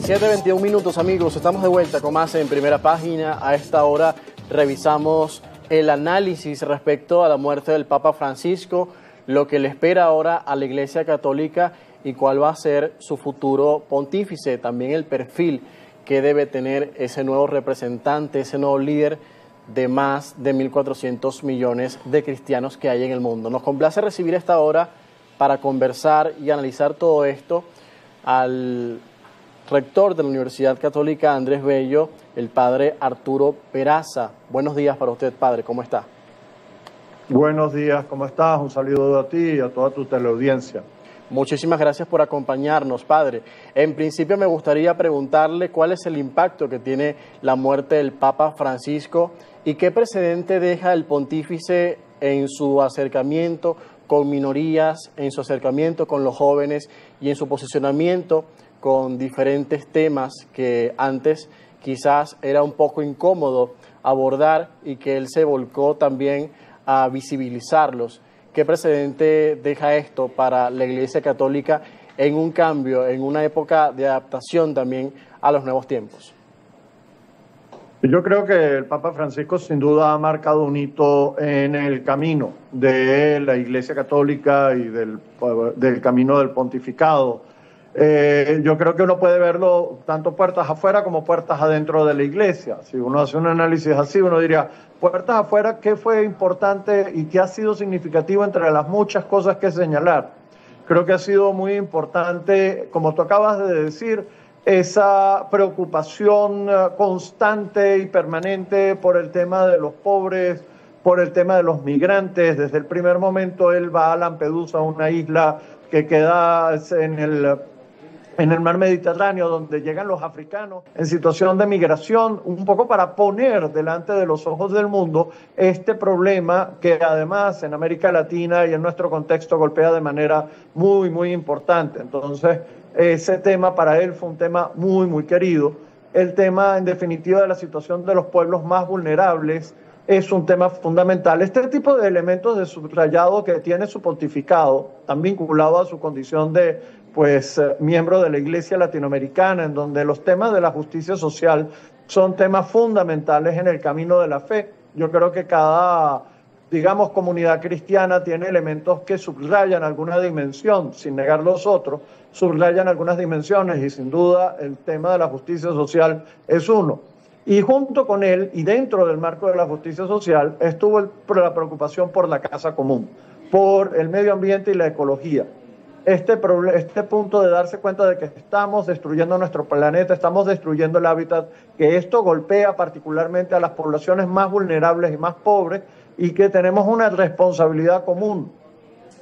7:21 minutos, amigos. Estamos de vuelta con más en Primera Página. A esta hora revisamos el análisis respecto a la muerte del Papa Francisco, lo que le espera ahora a la Iglesia Católica y cuál va a ser su futuro pontífice. También el perfil que debe tener ese nuevo representante, ese nuevo líder de más de 1.400 millones de cristianos que hay en el mundo. Nos complace recibir a esta hora para conversar y analizar todo esto al rector de la Universidad Católica Andrés Bello, el padre Arturo Peraza. Buenos días para usted, padre, ¿cómo está? Buenos días, ¿cómo estás? Un saludo a ti y a toda tu teleaudiencia. Muchísimas gracias por acompañarnos, padre. En principio me gustaría preguntarle cuál es el impacto que tiene la muerte del Papa Francisco y qué precedente deja el pontífice en su acercamiento con minorías, en su acercamiento con los jóvenes y en su posicionamiento con diferentes temas que antes quizás era un poco incómodo abordar y que él se volcó también a visibilizarlos. ¿Qué precedente deja esto para la Iglesia Católica en un cambio, en una época de adaptación también a los nuevos tiempos? Yo creo que el Papa Francisco sin duda ha marcado un hito en el camino de la Iglesia Católica y del camino del pontificado. Yo creo que uno puede verlo tanto puertas afuera como puertas adentro de la Iglesia. Si uno hace un análisis así, uno diría, puertas afuera, ¿qué fue importante y qué ha sido significativo entre las muchas cosas que señalar? Creo que ha sido muy importante, como tú acabas de decir, esa preocupación constante y permanente por el tema de los pobres, por el tema de los migrantes. Desde el primer momento él va a Lampedusa, una isla que queda en el mar Mediterráneo, donde llegan los africanos en situación de migración, un poco para poner delante de los ojos del mundo este problema que además en América Latina y en nuestro contexto golpea de manera muy, muy importante. Entonces, ese tema para él fue un tema muy, muy querido. El tema, en definitiva, de la situación de los pueblos más vulnerables es un tema fundamental. Este tipo de elementos de subrayado que tiene su pontificado, tan vinculado a su condición de miembro de la Iglesia Latinoamericana, en donde los temas de la justicia social son temas fundamentales en el camino de la fe. Yo creo que cada, digamos, comunidad cristiana tiene elementos que subrayan alguna dimensión, sin negar los otros, subrayan algunas dimensiones y sin duda el tema de la justicia social es uno. Y junto con él, y dentro del marco de la justicia social, estuvo la preocupación por la casa común, por el medio ambiente y la ecología. Este punto de darse cuenta de que estamos destruyendo nuestro planeta, estamos destruyendo el hábitat, que esto golpea particularmente a las poblaciones más vulnerables y más pobres y que tenemos una responsabilidad común,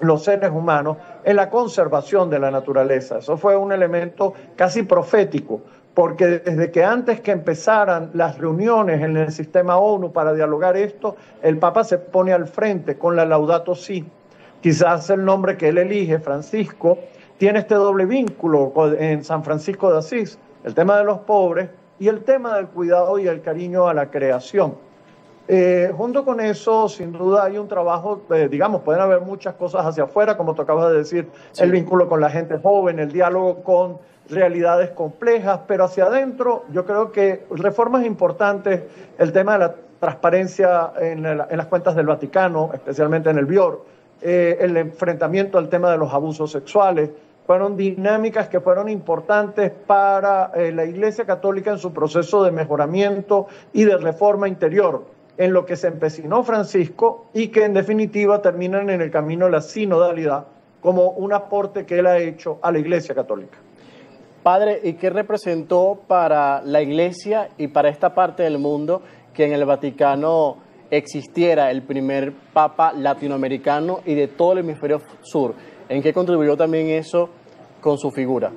los seres humanos, en la conservación de la naturaleza. Eso fue un elemento casi profético, porque desde que antes que empezaran las reuniones en el sistema ONU para dialogar esto, el Papa se pone al frente con la Laudato Si. Quizás el nombre que él elige, Francisco, tiene este doble vínculo en San Francisco de Asís, el tema de los pobres y el tema del cuidado y el cariño a la creación. Junto con eso, sin duda hay un trabajo, digamos, pueden haber muchas cosas hacia afuera, como tú acabas de decir, sí, el vínculo con la gente joven, el diálogo con realidades complejas, pero hacia adentro yo creo que reformas importantes, el tema de la transparencia en las cuentas del Vaticano, especialmente en el BIOR, el enfrentamiento al tema de los abusos sexuales, fueron dinámicas que fueron importantes para la Iglesia Católica en su proceso de mejoramiento y de reforma interior, en lo que se empecinó Francisco y que en definitiva terminan en el camino de la sinodalidad como un aporte que él ha hecho a la Iglesia Católica. Padre, ¿y qué representó para la Iglesia y para esta parte del mundo que en el Vaticano existiera el primer Papa latinoamericano y de todo el hemisferio sur? ¿En qué contribuyó también eso con su figura?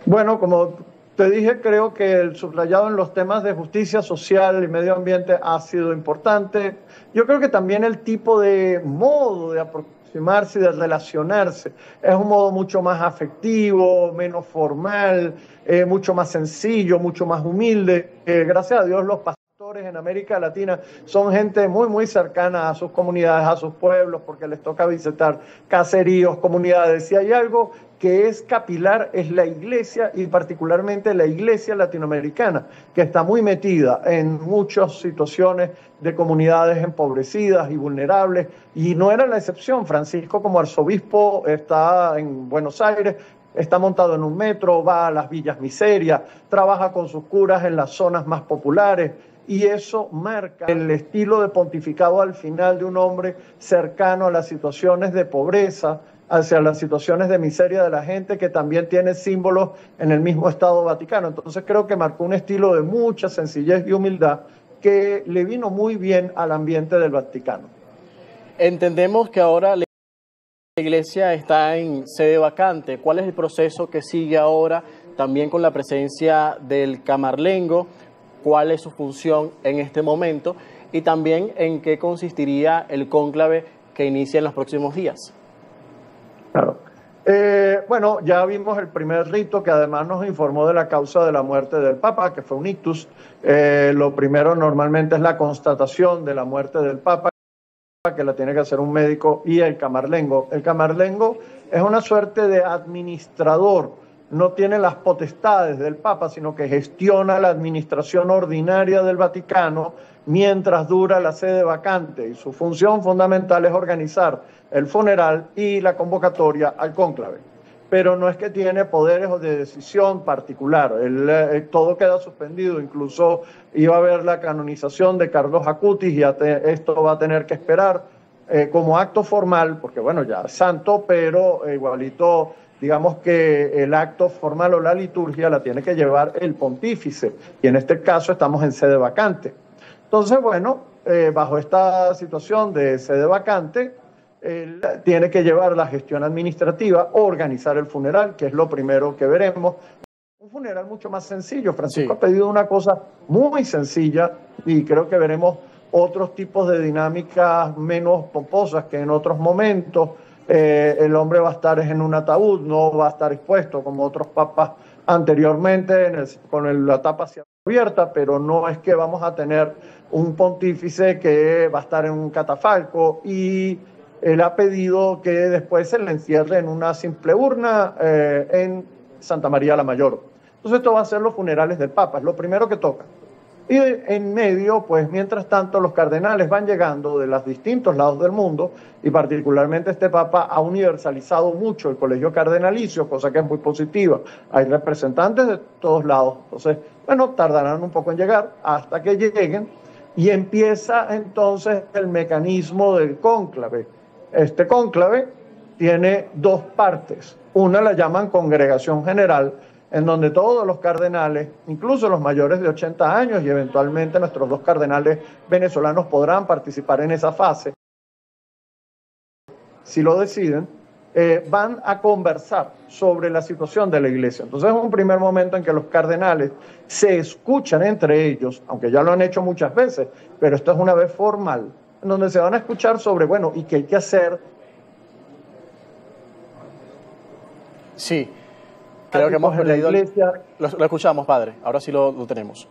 Bueno, como te dije, creo que el subrayado en los temas de justicia social y medio ambiente ha sido importante. Yo creo que también el tipo de modo de aproximarse y de relacionarse es un modo mucho más afectivo, menos formal, mucho más sencillo, mucho más humilde. Gracias a Dios los pastores en América Latina son gente muy, muy cercana a sus comunidades, a sus pueblos, porque les toca visitar caseríos, comunidades. Si hay algo que es capilar, es la iglesia, y particularmente la iglesia latinoamericana, que está muy metida en muchas situaciones de comunidades empobrecidas y vulnerables, y no era la excepción. Francisco, como arzobispo, está en Buenos Aires, está montado en un metro, va a las villas miserias, trabaja con sus curas en las zonas más populares, y eso marca el estilo de pontificado al final de un hombre cercano a las situaciones de pobreza, hacia las situaciones de miseria de la gente, que también tiene símbolos en el mismo Estado Vaticano. Entonces creo que marcó un estilo de mucha sencillez y humildad que le vino muy bien al ambiente del Vaticano. Entendemos que ahora la iglesia está en sede vacante. ¿Cuál es el proceso que sigue ahora, también con la presencia del camarlengo? ¿Cuál es su función en este momento? Y también en qué consistiría el cónclave que inicia en los próximos días. Claro. Bueno, ya vimos el primer rito, que además nos informó de la causa de la muerte del Papa, que fue un ictus. Lo primero normalmente es la constatación de la muerte del Papa, que la tiene que hacer un médico, y el camarlengo. El camarlengo es una suerte de administrador, no tiene las potestades del Papa, sino que gestiona la administración ordinaria del Vaticano mientras dura la sede vacante, y su función fundamental es organizar el funeral y la convocatoria al cónclave. Pero no es que tiene poderes de decisión particular, todo queda suspendido. Incluso iba a haber la canonización de Carlos Acutis, y esto va a tener que esperar como acto formal, porque bueno, ya es santo, pero igualito, digamos que el acto formal o la liturgia la tiene que llevar el pontífice, y en este caso estamos en sede vacante. Entonces, bueno, bajo esta situación de sede vacante, él tiene que llevar la gestión administrativa, organizar el funeral, que es lo primero que veremos. Un funeral mucho más sencillo. Francisco ha pedido una cosa muy sencilla, y creo que veremos otros tipos de dinámicas menos pomposas que en otros momentos. El hombre va a estar en un ataúd, no va a estar expuesto como otros papas anteriormente, con la tapa abierta, pero no es que vamos a tener un pontífice que va a estar en un catafalco, y él ha pedido que después se le encierre en una simple urna en Santa María la Mayor. Entonces esto va a ser los funerales del Papa, es lo primero que toca. Y en medio, pues mientras tanto, los cardenales van llegando de los distintos lados del mundo, y particularmente este Papa ha universalizado mucho el colegio cardenalicio, cosa que es muy positiva. Hay representantes de todos lados. Entonces, bueno, tardarán un poco en llegar hasta que lleguen, y empieza entonces el mecanismo del cónclave. Este cónclave tiene dos partes. Una la llaman congregación general, en donde todos los cardenales, incluso los mayores de 80 años, y eventualmente nuestros dos cardenales venezolanos, podrán participar en esa fase, si lo deciden, van a conversar sobre la situación de la iglesia. Entonces es un primer momento en que los cardenales se escuchan entre ellos, aunque ya lo han hecho muchas veces, pero esto es una vez formal, en donde se van a escuchar sobre, bueno, ¿y qué hay que hacer? Sí. Creo que hemos perdido la iglesia. Lo escuchamos, padre. Ahora sí lo tenemos.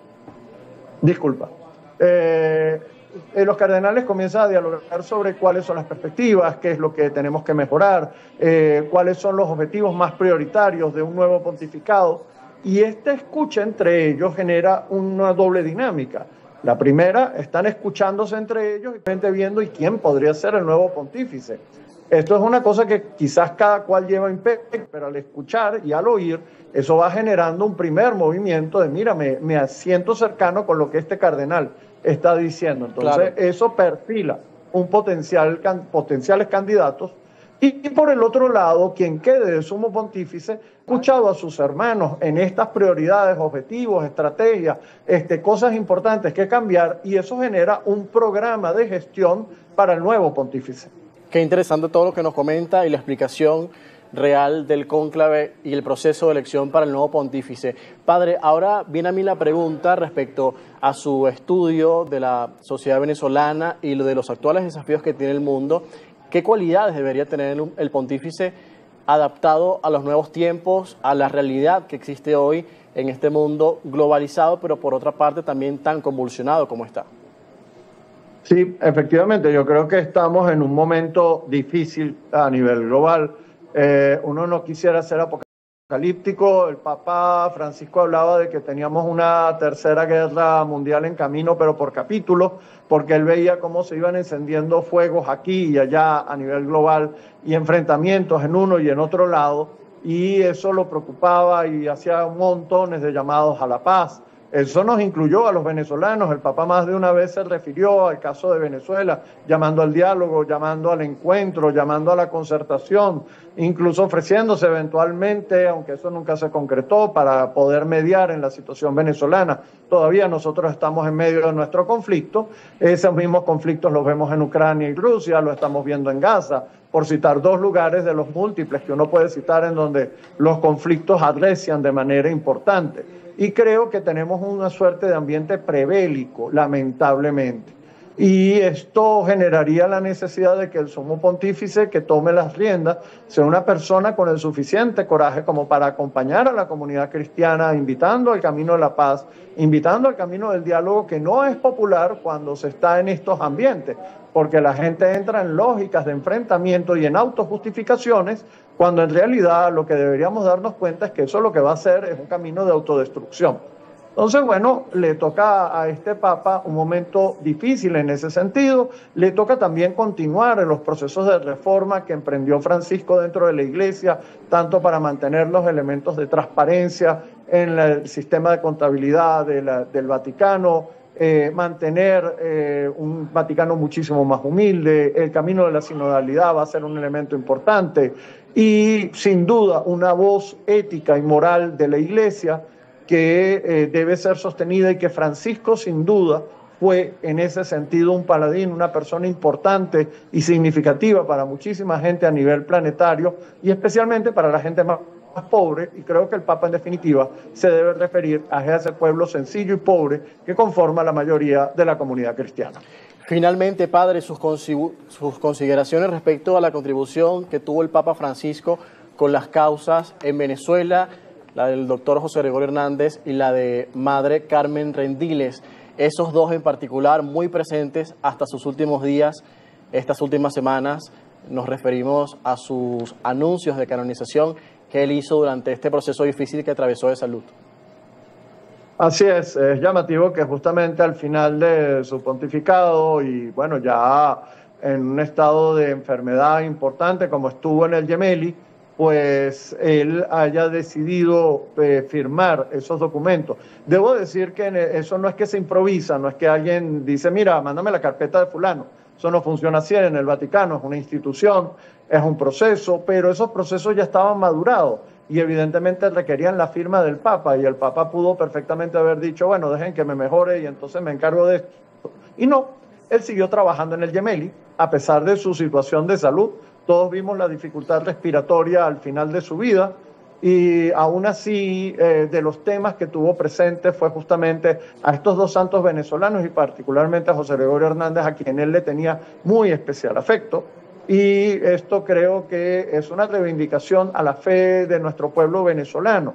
Disculpa. Los cardenales comienzan a dialogar sobre cuáles son las perspectivas, qué es lo que tenemos que mejorar, cuáles son los objetivos más prioritarios de un nuevo pontificado. Y esta escucha entre ellos genera una doble dinámica. La primera, están escuchándose entre ellos y viendo quién podría ser el nuevo pontífice. Esto es una cosa que quizás cada cual lleva imperio, pero al escuchar y al oír, eso va generando un primer movimiento de, mira, me siento cercano con lo que este cardenal está diciendo. Entonces, claro, eso perfila potenciales candidatos. Y por el otro lado, quien quede de sumo pontífice, escuchado a sus hermanos en estas prioridades, objetivos, estrategias, cosas importantes que cambiar, y eso genera un programa de gestión para el nuevo pontífice. Qué interesante todo lo que nos comenta y la explicación real del cónclave y el proceso de elección para el nuevo pontífice. Padre, ahora viene a mí la pregunta respecto a su estudio de la sociedad venezolana y de los actuales desafíos que tiene el mundo. ¿Qué cualidades debería tener el pontífice adaptado a los nuevos tiempos, a la realidad que existe hoy en este mundo globalizado, pero por otra parte también tan convulsionado como está. Sí, efectivamente, yo creo que estamos en un momento difícil a nivel global. Uno no quisiera ser apocalíptico. El Papa Francisco hablaba de que teníamos una tercera guerra mundial en camino, pero por capítulos, porque él veía cómo se iban encendiendo fuegos aquí y allá a nivel global y enfrentamientos en uno y en otro lado, y eso lo preocupaba y hacía montones de llamados a la paz. Eso nos incluyó a los venezolanos. El Papa más de una vez se refirió al caso de Venezuela, llamando al diálogo, llamando al encuentro, llamando a la concertación, incluso ofreciéndose eventualmente, aunque eso nunca se concretó, para poder mediar en la situación venezolana. Todavía nosotros estamos en medio de nuestro conflicto. Esos mismos conflictos los vemos en Ucrania y Rusia, lo estamos viendo en Gaza, por citar dos lugares de los múltiples que uno puede citar en donde los conflictos arrecian de manera importante. Y creo que tenemos una suerte de ambiente prebélico, lamentablemente. Y esto generaría la necesidad de que el sumo pontífice que tome las riendas sea una persona con el suficiente coraje como para acompañar a la comunidad cristiana, invitando al camino de la paz, invitando al camino del diálogo, que no es popular cuando se está en estos ambientes, porque la gente entra en lógicas de enfrentamiento y en autojustificaciones, cuando en realidad lo que deberíamos darnos cuenta es que eso lo que va a hacer es un camino de autodestrucción. Entonces, bueno, le toca a este Papa un momento difícil en ese sentido. Le toca también continuar en los procesos de reforma que emprendió Francisco dentro de la Iglesia, tanto para mantener los elementos de transparencia en el sistema de contabilidad del Vaticano, mantener un Vaticano muchísimo más humilde. El camino de la sinodalidad va a ser un elemento importante y, sin duda, una voz ética y moral de la Iglesia que debe ser sostenida, y que Francisco sin duda fue en ese sentido un paladín, una persona importante y significativa para muchísima gente a nivel planetario y especialmente para la gente más pobre, y creo que el Papa en definitiva se debe referir a ese pueblo sencillo y pobre que conforma la mayoría de la comunidad cristiana. Finalmente, padre, sus consideraciones respecto a la contribución que tuvo el Papa Francisco con las causas en Venezuela, la del doctor José Gregorio Hernández y la de Madre Carmen Rendiles, esos dos en particular muy presentes hasta sus últimos días, estas últimas semanas. Nos referimos a sus anuncios de canonización que él hizo durante este proceso difícil que atravesó de salud. Así es llamativo que justamente al final de su pontificado y bueno, ya en un estado de enfermedad importante como estuvo en el Gemelli, pues él haya decidido firmar esos documentos. Debo decir que eso no es que se improvisa, no es que alguien dice, mira, mándame la carpeta de fulano. Eso no funciona así en el Vaticano, es una institución, es un proceso, pero esos procesos ya estaban madurados y evidentemente requerían la firma del Papa, y el Papa pudo perfectamente haber dicho, bueno, dejen que me mejore y entonces me encargo de esto. Y no, él siguió trabajando en el Gemelli, a pesar de su situación de salud. Todos vimos la dificultad respiratoria al final de su vida, y aún así de los temas que tuvo presente fue justamente a estos dos santos venezolanos y particularmente a José Gregorio Hernández, a quien él le tenía muy especial afecto. Y esto creo que es una reivindicación a la fe de nuestro pueblo venezolano.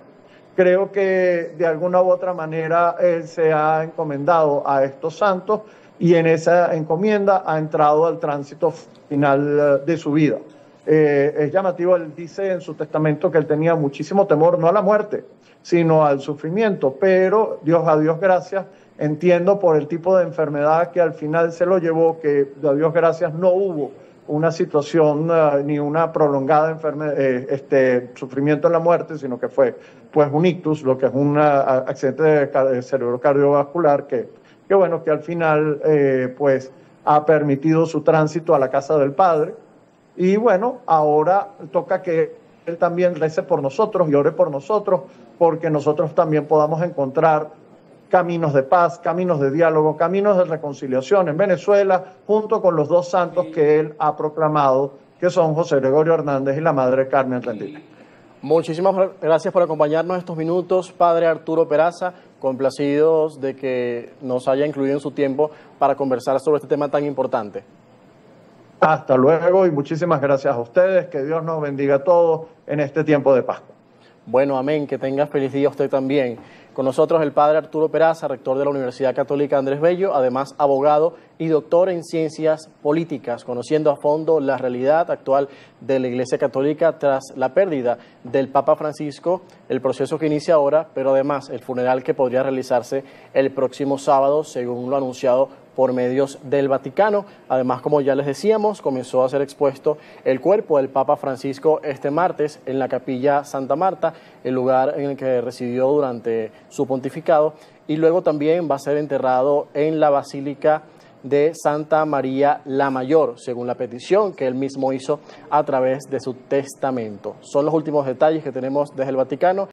Creo que de alguna u otra manera él se ha encomendado a estos santos y en esa encomienda ha entrado al tránsito final de su vida. Es llamativo, él dice en su testamento que él tenía muchísimo temor, no a la muerte, sino al sufrimiento, pero a Dios gracias, entiendo por el tipo de enfermedad que al final se lo llevó, que a Dios gracias no hubo una situación ni una prolongada sufrimiento en la muerte, sino que fue pues un ictus, lo que es un accidente de cerebro cardiovascular que bueno, que al final pues ha permitido su tránsito a la casa del Padre. Y bueno, ahora toca que él también rece por nosotros y ore por nosotros, porque nosotros también podamos encontrar caminos de paz, caminos de diálogo, caminos de reconciliación en Venezuela, junto con los dos santos que él ha proclamado, que son José Gregorio Hernández y la Madre Carmen Rendiles. Muchísimas gracias por acompañarnos estos minutos, padre Arturo Peraza, complacidos de que nos haya incluido en su tiempo para conversar sobre este tema tan importante. Hasta luego y muchísimas gracias a ustedes, que Dios nos bendiga a todos en este tiempo de Pascua. Bueno, amén, que tenga feliz día usted también. Con nosotros el padre Arturo Peraza, rector de la Universidad Católica Andrés Bello, además abogado y doctor en ciencias políticas, conociendo a fondo la realidad actual de la Iglesia Católica tras la pérdida del Papa Francisco, el proceso que inicia ahora, pero además el funeral que podría realizarse el próximo sábado, según lo anunciado por medios del Vaticano. Además, como ya les decíamos, comenzó a ser expuesto el cuerpo del Papa Francisco este martes en la Capilla Santa Marta, el lugar en el que residió durante su pontificado, y luego también va a ser enterrado en la Basílica de Santa María la Mayor, según la petición que él mismo hizo a través de su testamento. Son los últimos detalles que tenemos desde el Vaticano.